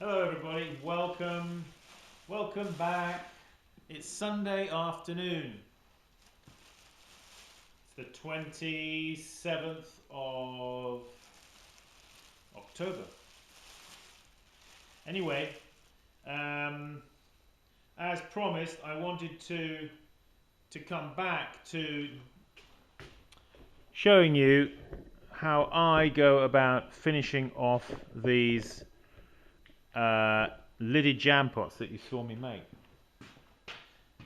Hello everybody, welcome back. It's Sunday afternoon. It's the 27th of October. Anyway, as promised, I wanted to come back to showing you how I go about finishing off these lidded jam pots that you saw me make.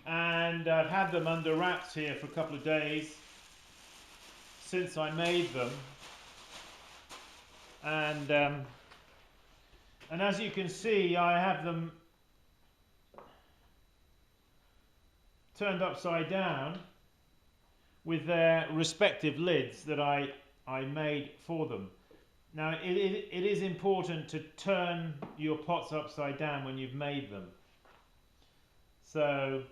And I've had them under wraps here for a couple of days since I made them, and as you can see, I have them turned upside down with their respective lids that I made for them. Now it is important to turn your pots upside down when you've made them. So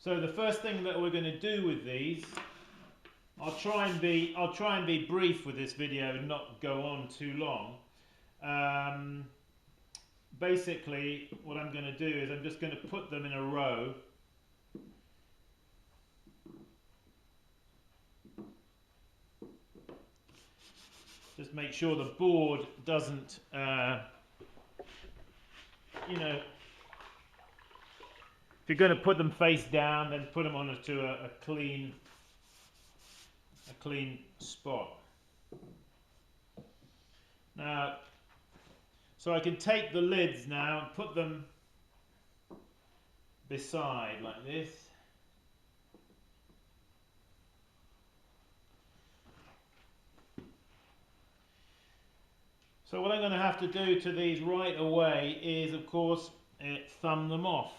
the first thing that we're going to do with these, I'll try and be brief with this video and not go on too long. Basically, what I'm going to do is I'm just going to put them in a row. Just make sure the board doesn't, you know, if you're going to put them face down, then put them onto a clean spot. Now, so I can take the lids now and put them beside like this. So what I'm going to have to do to these right away is, of course, thumb them off.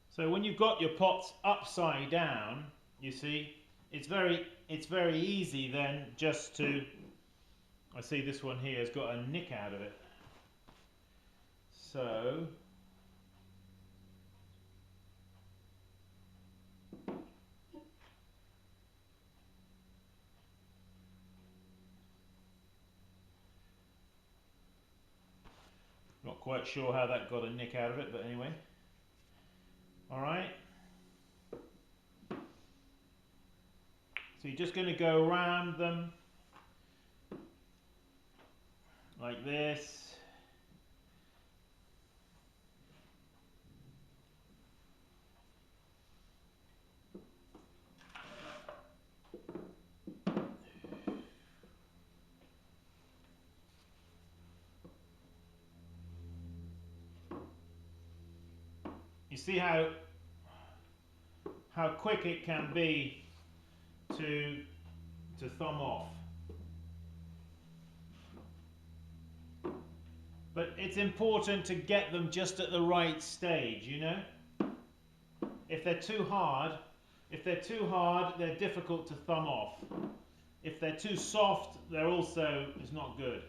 So when you've got your pots upside down, you see, it's very easy then just to, I see this one here has got a nick out of it. So not quite sure how that got a nick out of it, but anyway. Alright. So you're just going to go around them like this. You see how quick it can be to thumb off. But it's important to get them just at the right stage, you know? If they're too hard, they're difficult to thumb off. If they're too soft, they're also, it's not good.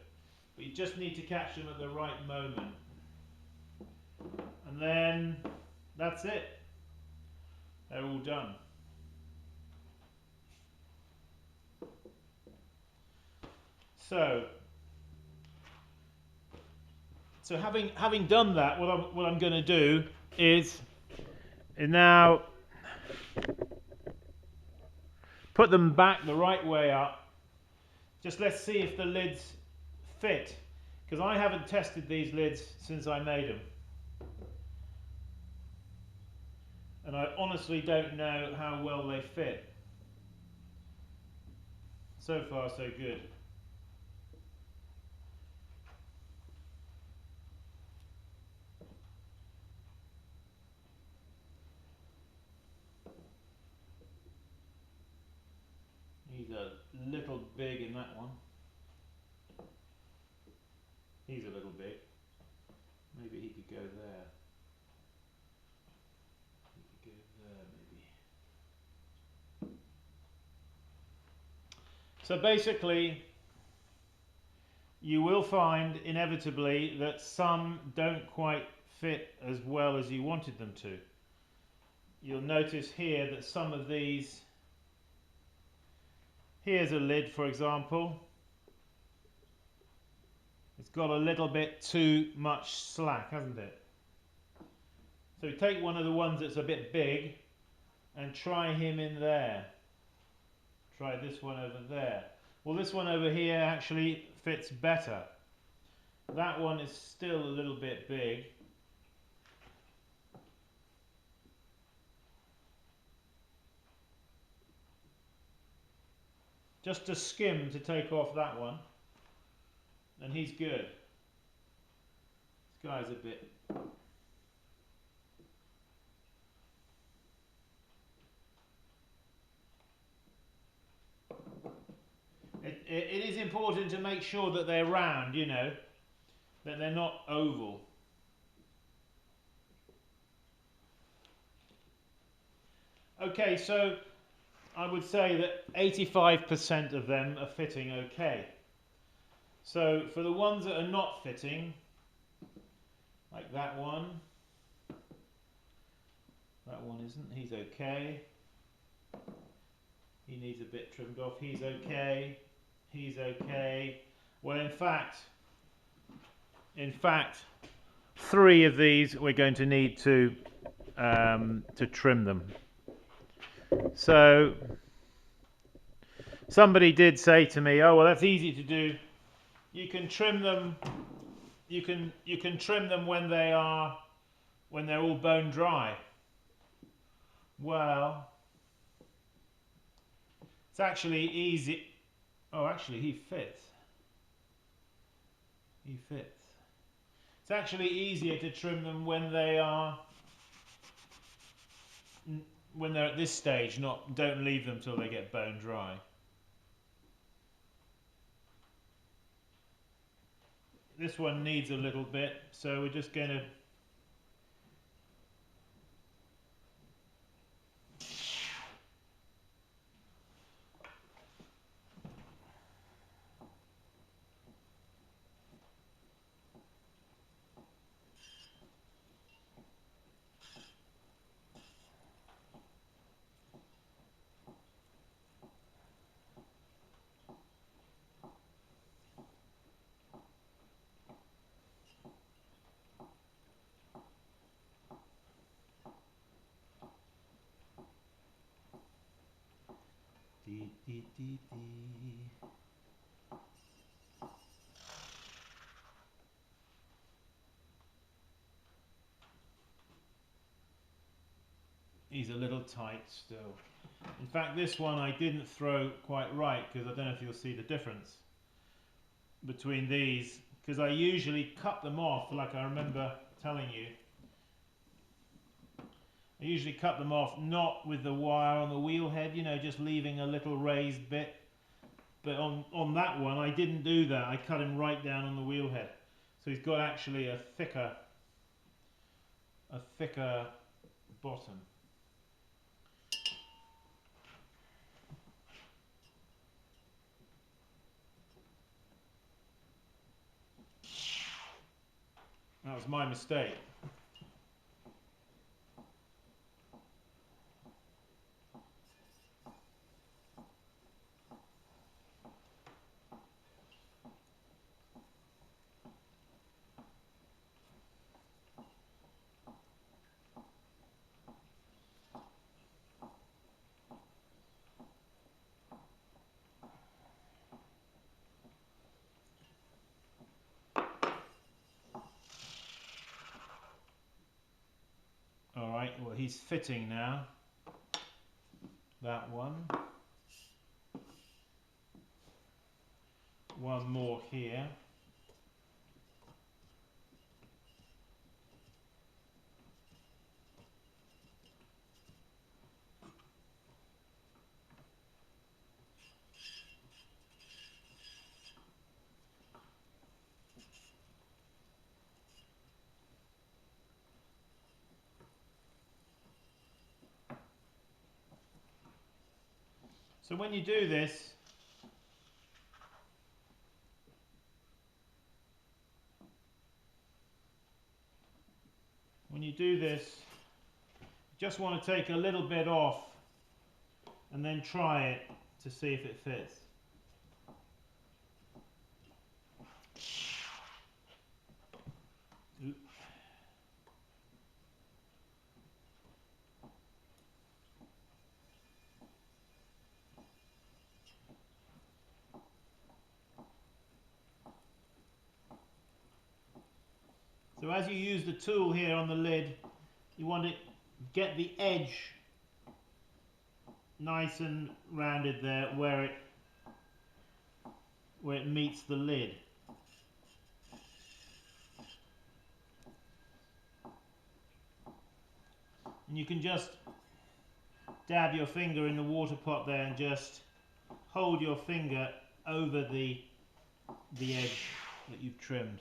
But you just need to catch them at the right moment. And then that's it. They're all done. So having done that, what I'm going to do is now put them back the right way up. Just let's see if the lids fit, because I haven't tested these lids since I made them, and I honestly don't know how well they fit. So far so good. He's a little big in that one. He's a little big. Maybe he could go there. He could go there, maybe. So basically, you will find inevitably that some don't quite fit as well as you wanted them to. you'll notice here that some of these, here's a lid for example, it's got a little bit too much slack, hasn't it? So take one of the ones that's a bit big and try him in there. Try this one over there. Well, this one over here actually fits better. That one is still a little bit big. Just a skim to take off that one, and he's good. This guy's a bit... It is important to make sure that they're round, you know, that they're not oval. Okay, so I would say that 85% of them are fitting okay. So for the ones that are not fitting, like that one isn't, he's okay. He needs a bit trimmed off, he's okay. He's okay. Well, in fact, 3 of these we're going to need to trim them. So somebody did say to me, "Oh, well, that's easy to do. You can trim them. You can trim them when they're all bone dry." Well, it's actually easy. Oh, actually, he fits. He fits. It's actually easier to trim them when they're at this stage. Don't leave them till they get bone dry. This one needs a little bit, so we're just going to... He's a little tight still. In fact, this one I didn't throw quite right, because I don't know if you'll see the difference between these, because I usually cut them off, like I remember telling you. I usually cut them off not with the wire on the wheel head, you know, just leaving a little raised bit. But on that one, I didn't do that. I cut him right down on the wheel head. So he's got actually a thicker bottom. That was my mistake. Alright, well, he's fitting now. That one. One more here. So when you do this, Just want to take a little bit off and then try it to see if it fits. So as you use the tool here on the lid, you want to get the edge nice and rounded there where it meets the lid. And you can just dab your finger in the water pot there and just hold your finger over the edge that you've trimmed.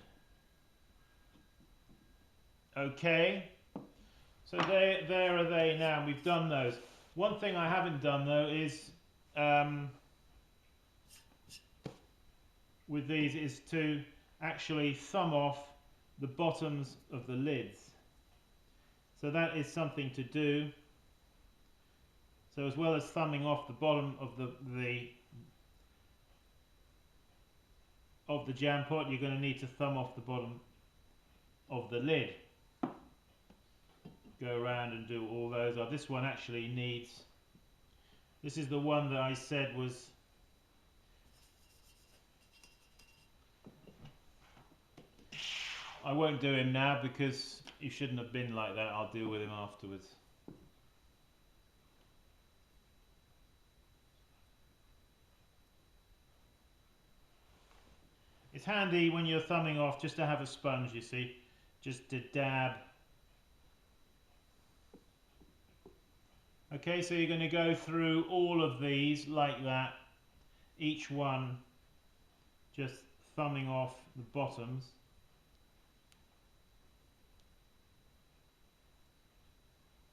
Okay, so there are they now. We've done those. One thing I haven't done though is with these is to actually thumb off the bottoms of the lids. So that is something to do. So as well as thumbing off the bottom of the jam pot, you're going to need to thumb off the bottom of the lid. Go around and do all those. Oh, this one actually needs, this is the one that I said was I won't do him now because he shouldn't have been like that. I'll deal with him afterwards. It's handy when you're thumbing off just to have a sponge, you see, just to dab. Okay, so you're going to go through all of these like that, each one just thumbing off the bottoms.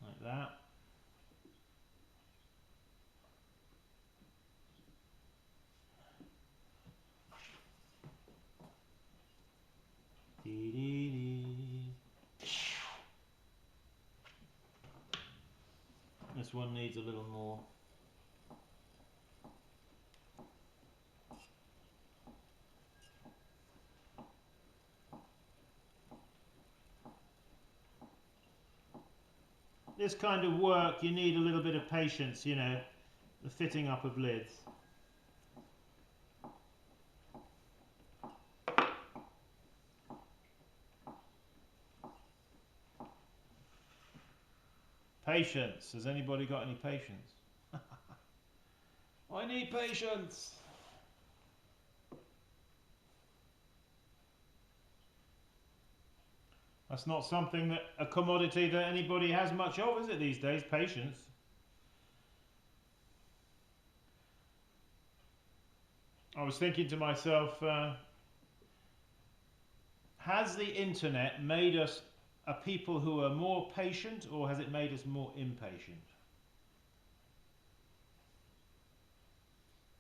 Like that. This one needs a little more. This kind of work, you need a little bit of patience, you know, the fitting up of lids. Patience. Has anybody got any patience? I need patience. That's not something that a commodity that anybody has much of, is it, these days? Patience. I was thinking to myself, has the internet made us a people who are more patient, or has it made us more impatient?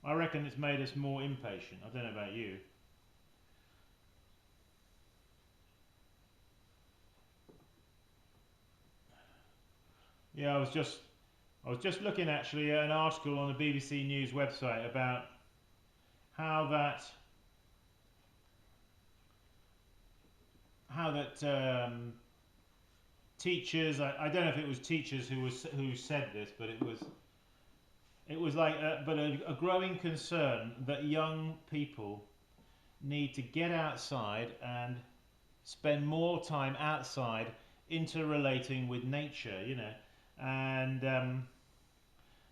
I reckon it's made us more impatient. I don't know about you. Yeah, I was just looking actually at an article on the BBC News website about how that teachers, I don't know if it was teachers who said this, but it was like a growing concern that young people need to get outside and spend more time outside interrelating with nature, you know, and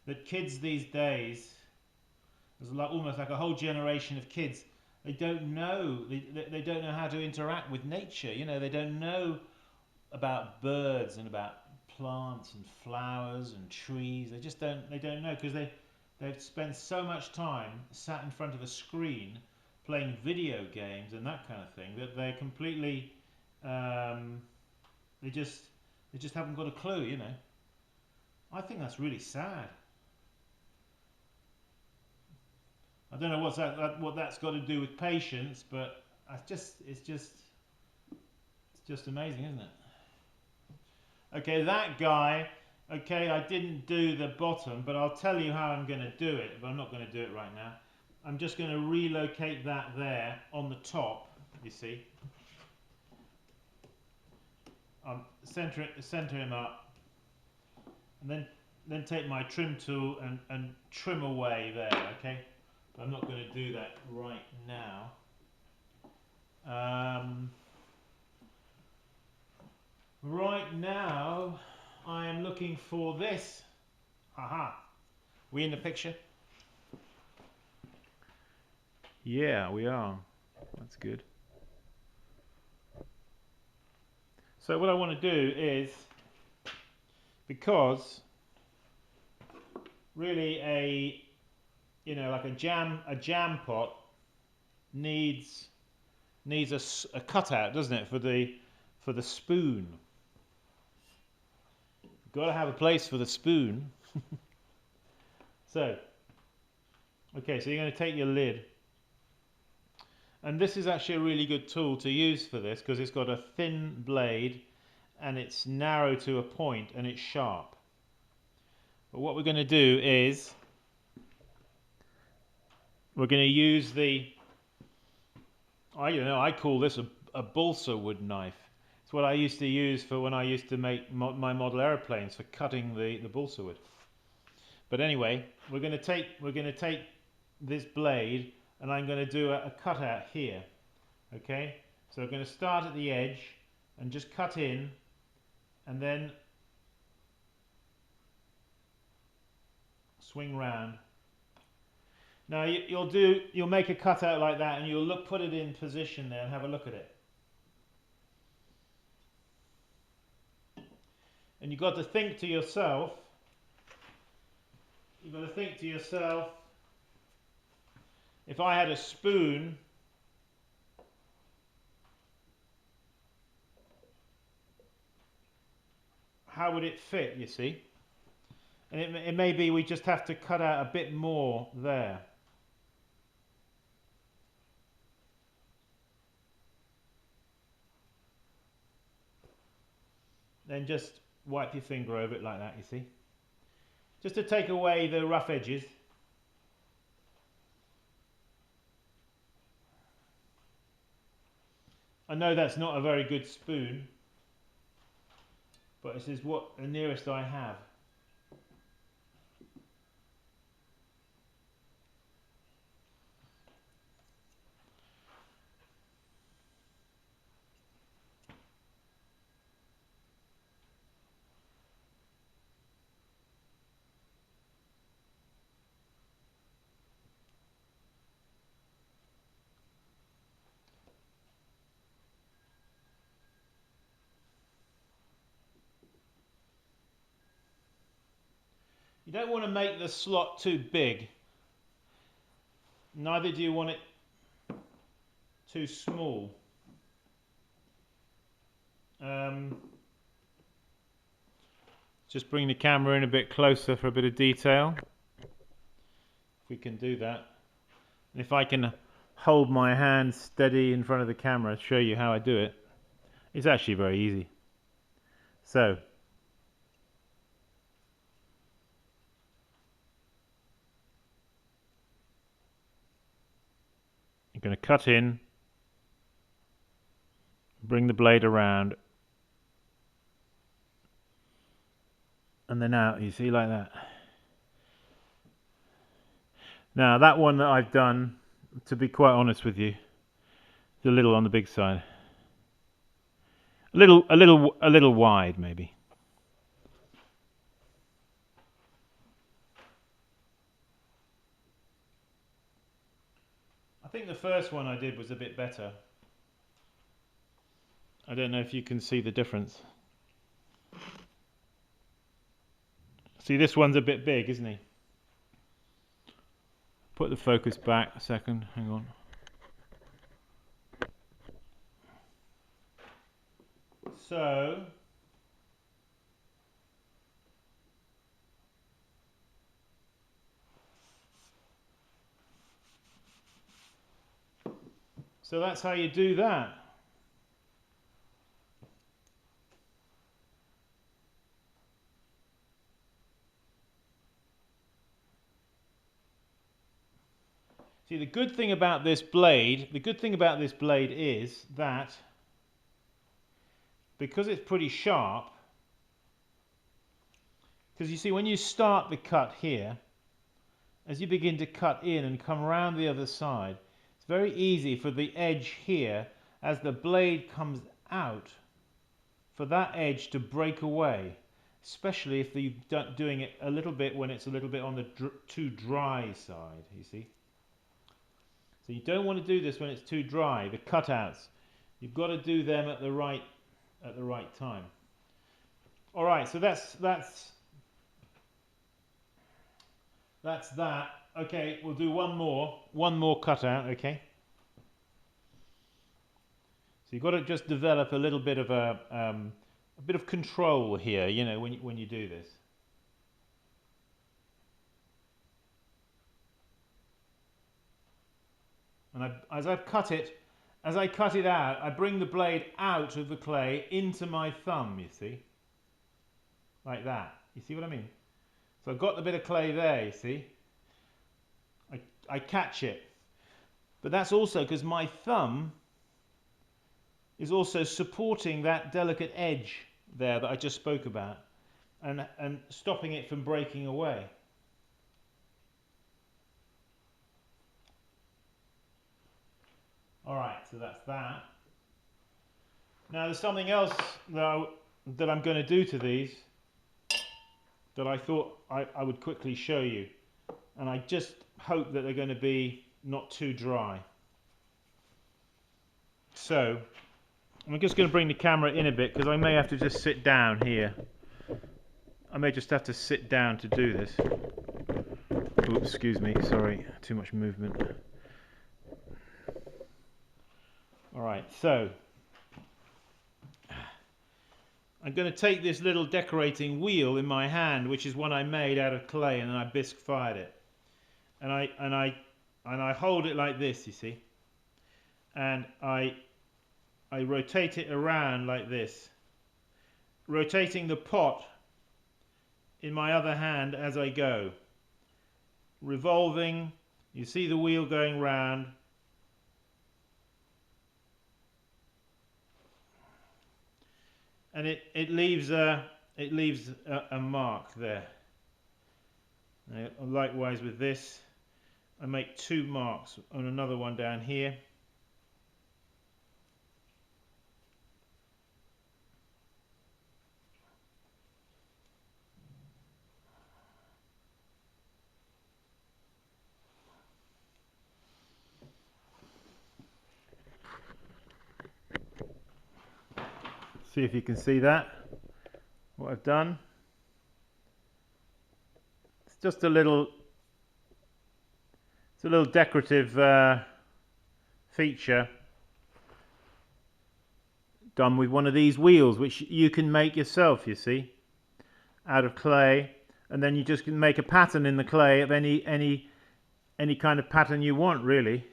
that kids these days, there's like almost like a whole generation of kids, they don't know how to interact with nature, you know, they don't know about birds and about plants and flowers and trees. They just don't know, because they've spent so much time sat in front of a screen playing video games and that kind of thing that they're completely they just haven't got a clue, you know. I think that's really sad. I don't know what that's got to do with patience, but it's just amazing, isn't it? Okay, that guy Okay, I didn't do the bottom, but I'll tell you how I'm going to do it, but I'm not going to do it right now. I'm just going to relocate that there on the top, you see. Center him up, and then take my trim tool and trim away there, okay? But I'm not going to do that right now. Right now, I am looking for this. Haha. We in the picture? Yeah, we are. That's good. So what I want to do is, because really like a jam pot needs a cutout, doesn't it, for the spoon. You've got to have a place for the spoon. So, okay, so you're going to take your lid, and this is actually a really good tool to use for this because it's got a thin blade and it's narrow to a point and it's sharp. But what we're going to do is we're going to use I call this a balsa wood knife. It's what I used to use for when I used to make my model aeroplanes, for cutting the balsa wood. But anyway, we're going to take this blade, and I'm going to do a cutout here. Okay, so we're going to start at the edge and just cut in, and then swing round. Now you'll make a cutout like that, and you'll put it in position there and have a look at it. And you've got to think to yourself. If I had a spoon, how would it fit, you see? And it may be we just have to cut out a bit more there. Then just wipe your finger over it like that, you see? Just to take away the rough edges. I know that's not a very good spoon, but this is the nearest I have. You don't want to make the slot too big. Neither do you want it too small. Just bring the camera in a bit closer for a bit of detail. If we can do that. And if I can hold my hand steady in front of the camera to show you how I do it, it's actually very easy. So, you're going to cut in, bring the blade around, and then out, you see, like that. Now that one that I've done, to be quite honest with you, is a little on the big side. A little wide maybe. I think the first one I did was a bit better. I don't know if you can see the difference. See, this one's a bit big, isn't he? Put the focus back a second, hang on. So that's how you do that. See, the good thing about this blade is that because it's pretty sharp, because you see when you start the cut here, as you begin to cut in and come around the other side, it's very easy for the edge here, as the blade comes out, for that edge to break away, especially if you're doing it a little bit when it's a little bit on the too dry side, you see. So you don't want to do this when it's too dry, the cutouts. You've got to do them at the right time. All right, so that's that. Okay, we'll do one more cutout, okay? So you've got to just develop a little bit of a bit of control here, you know, when you do this. And as I cut it out, I bring the blade out of the clay into my thumb, you see, like that. You see what I mean? So I've got the bit of clay there, you see. I catch it, but that's also because my thumb is also supporting that delicate edge there that I just spoke about, and stopping it from breaking away. All right, so that's that. Now there's something else that I'm going to do to these that I thought I would quickly show you, and I just hope that they're going to be not too dry. So I'm just going to bring the camera in a bit because I may have to just sit down here. I may just have to sit down to do this. Oops, excuse me, sorry, too much movement. Alright, so I'm going to take this little decorating wheel in my hand, which is one I made out of clay, and then I bisque fired it. And I hold it like this, you see. And I rotate it around like this, rotating the pot in my other hand as I go, revolving. You see the wheel going round, and it leaves a mark there. Likewise with this, I make two marks on another one down here. See if you can see that, what I've done. It's just a little decorative feature done with one of these wheels, which you can make yourself, you see, out of clay, and then you just can make a pattern in the clay of any kind of pattern you want, really.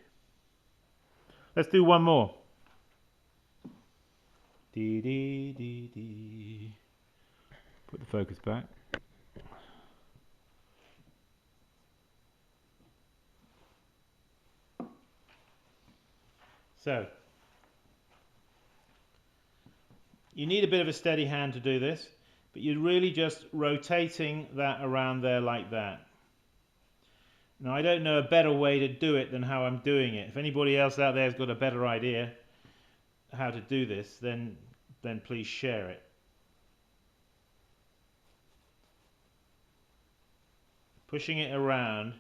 Let's do one more. Dee dee dee dee. Put the focus back. So you need a bit of a steady hand to do this, but you're really just rotating that around there like that. Now I don't know a better way to do it than how I'm doing it. If anybody else out there has got a better idea how to do this, then please share it. Pushing it around.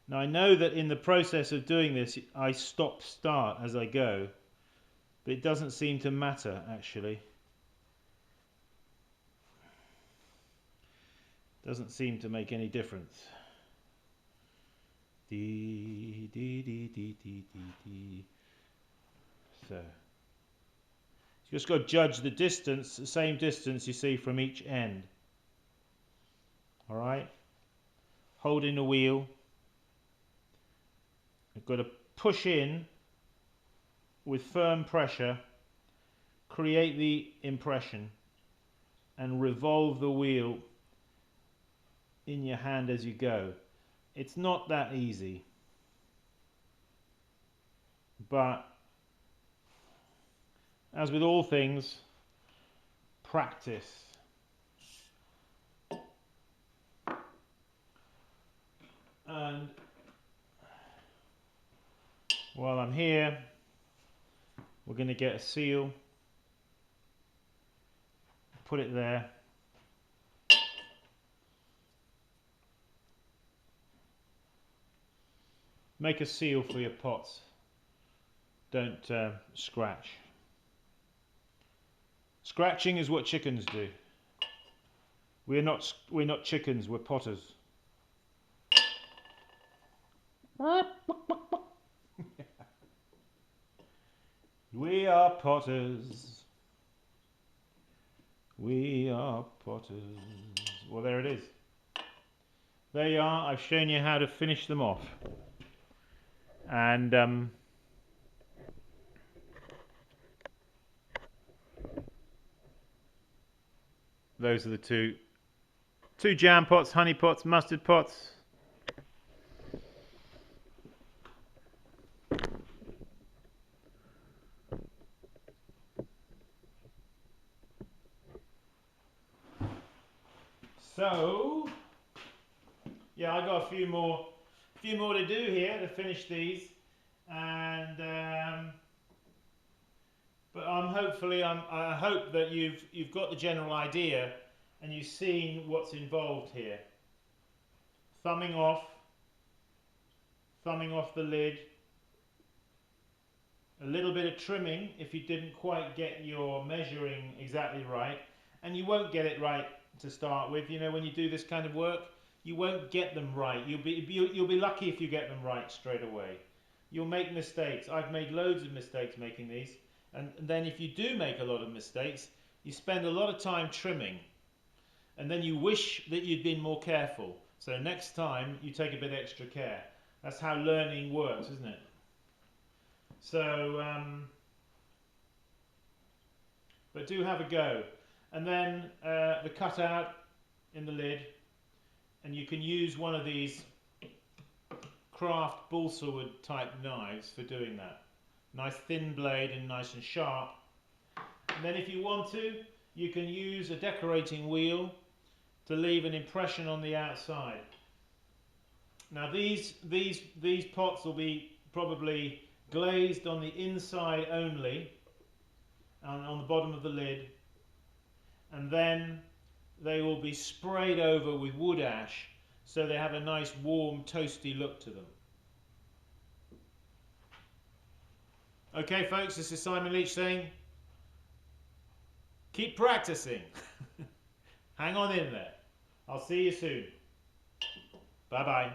Now I know that in the process of doing this I stop-start as I go, but it doesn't seem to matter actually. Doesn't seem to make any difference. Dee dee dee dee dee dee dee. So you just got to judge the distance, the same distance you see from each end. All right, holding the wheel. I've got to push in with firm pressure, create the impression, and revolve the wheel in your hand as you go. It's not that easy. But as with all things, practice. And while I'm here, we're going to get a seal, put it there. Make a seal for your pots. Don't scratch. Scratching is what chickens do. We're not chickens, we're potters. We are potters. We are potters. Well, there it is. There you are. I've shown you how to finish them off. And those are the two jam pots, honey pots, mustard pots. So, yeah, I got a few more to do here to finish these, and but I hope that you've got the general idea and you've seen what's involved here. Thumbing off the lid, a little bit of trimming if you didn't quite get your measuring exactly right, and you won't get it right to start with. You know, when you do this kind of work, you won't get them right. You'll be lucky if you get them right straight away. You'll make mistakes. I've made loads of mistakes making these, and then if you do make a lot of mistakes, you spend a lot of time trimming, and then you wish that you'd been more careful. So next time you take a bit extra care. That's how learning works, isn't it? So, but do have a go. And then the cutout in the lid, and you can use one of these craft balsa wood type knives for doing that. Nice thin blade and nice and sharp. And then if you want to, you can use a decorating wheel to leave an impression on the outside. Now these pots will be probably glazed on the inside only, and on the bottom of the lid, and then they will be sprayed over with wood ash so they have a nice warm toasty look to them. Okay folks, this is Simon Leach saying keep practicing. Hang on in there. I'll see you soon. Bye bye.